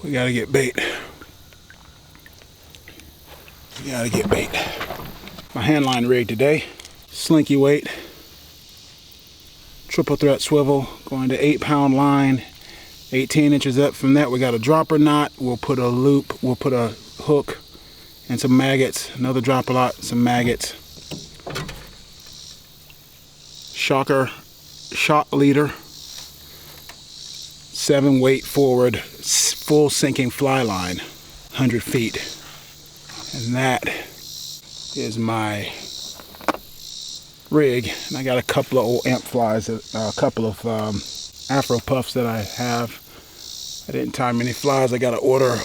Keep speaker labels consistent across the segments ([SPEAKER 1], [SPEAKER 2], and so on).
[SPEAKER 1] We gotta get bait. We gotta get bait. My handline rig today, slinky weight, triple threat swivel, going to 8-pound line, 18 inches up. From that we got a dropper knot. We'll put a loop, we'll put a hook and some maggots, another dropper knot, some maggots. Shot leader, 7-weight forward, full sinking fly line, 100 feet. And that is my rig. And I got a couple of old amp flies, a couple of Afro puffs that I have. I didn't tie many flies. I got an order of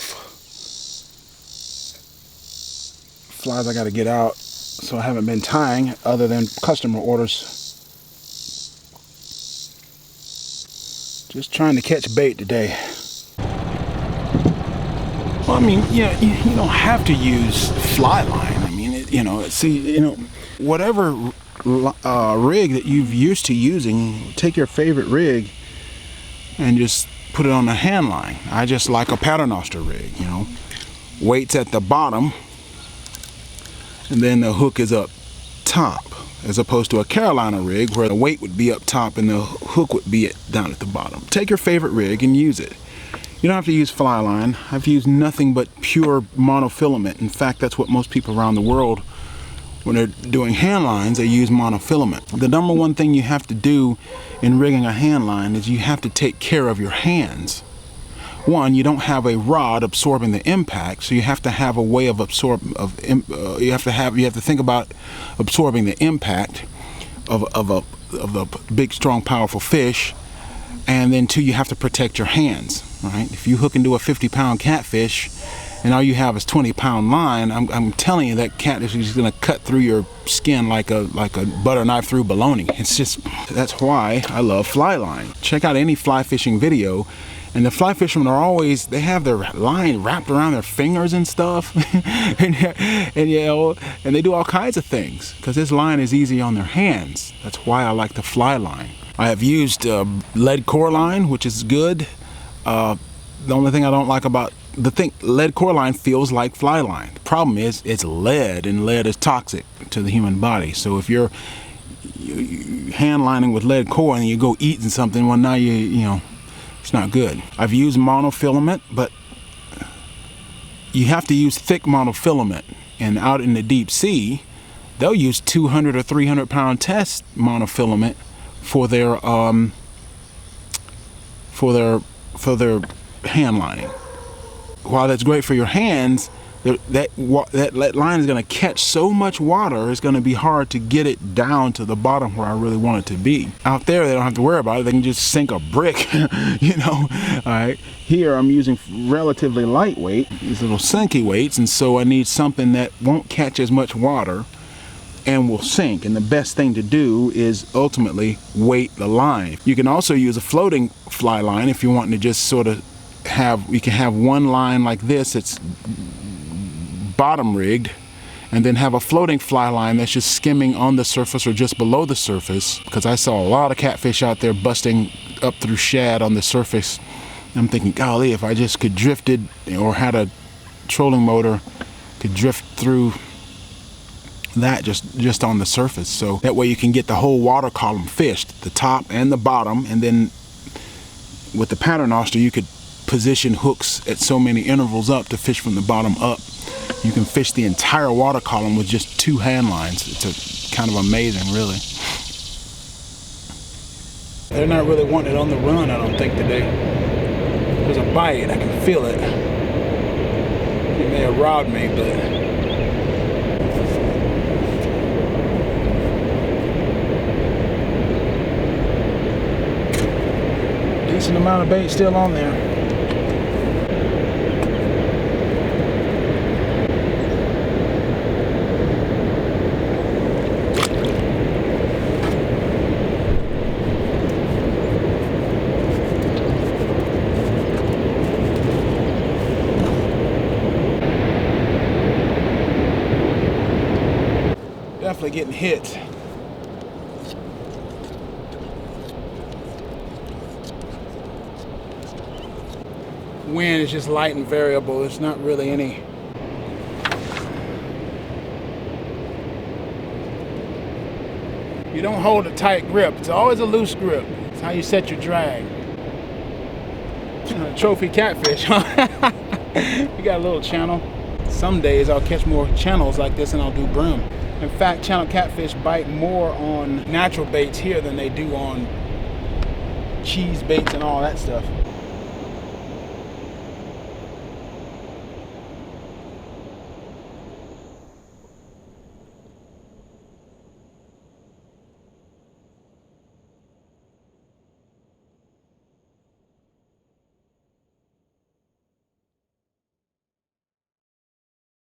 [SPEAKER 1] flies I got to get out, so I haven't been tying other than customer orders. Just trying to catch bait today. Well, I mean, yeah, you don't have to use fly line. I mean, whatever rig that you've used to using, take your favorite rig and just put it on a hand line. I just like a Paternoster rig, weights at the bottom and then the hook is up top, as opposed to a Carolina rig where the weight would be up top and the hook would be down at the bottom. Take your favorite rig and use it. You don't have to use fly line. I've used nothing but pure monofilament. In fact, that's what most people around the world, when they're doing hand lines, they use monofilament. The number one thing you have to do in rigging a hand line is you have to take care of your hands. One, you don't have a rod absorbing the impact, so you have to have a way of you have to think about absorbing the impact of a big, strong, powerful fish. And then two, you have to protect your hands, right? If you hook into a 50-pound catfish and all you have is 20-pound line, I'm telling you that catfish is gonna cut through your skin like a butter knife through bologna. That's why I love fly line. Check out any fly fishing video, and the fly fishermen are always, they have their line wrapped around their fingers and stuff, and they do all kinds of things because this line is easy on their hands. That's why I like the fly line. I have used lead core line, which is good. The only thing I don't like about lead core line feels like fly line. The problem is it's lead, and lead is toxic to the human body. So if you're hand lining with lead core and you go eating something, well, now it's not good. I've used monofilament, but you have to use thick monofilament. And out in the deep sea, they'll use 200 or 300-pound test monofilament for their hand lining. While that's great for your hands, that line is going to catch so much water, it's going to be hard to get it down to the bottom where I really want it to be. Out there, they don't have to worry about it. They can just sink a brick, All right. Here, I'm using relatively lightweight, these little sinky weights, and so I need something that won't catch as much water and will sink. And the best thing to do is ultimately weight the line. You can also use a floating fly line if you want to just sort of you can have one line like this, it's bottom rigged, and then have a floating fly line that's just skimming on the surface or just below the surface, because I saw a lot of catfish out there busting up through shad on the surface. I'm thinking, golly, if I just could drift it, or had a trolling motor, could drift through that just on the surface. So that way you can get the whole water column fished, the top and the bottom, and then with the Paternoster you could position hooks at so many intervals up to fish from the bottom up. You can fish the entire water column with just 2 hand lines. It's kind of amazing, really. They're not really wanting it on the run, I don't think, today. There's a bite, I can feel it. It may have robbed me, but decent amount of bait still on there. Definitely getting hit. wind is just light and variable. It's not really any. You don't hold a tight grip. It's always a loose grip. It's how you set your drag. Trophy catfish, huh? We got a little channel. Some days I'll catch more channels like this and I'll do brim. In fact, channel catfish bite more on natural baits here than they do on cheese baits and all that stuff.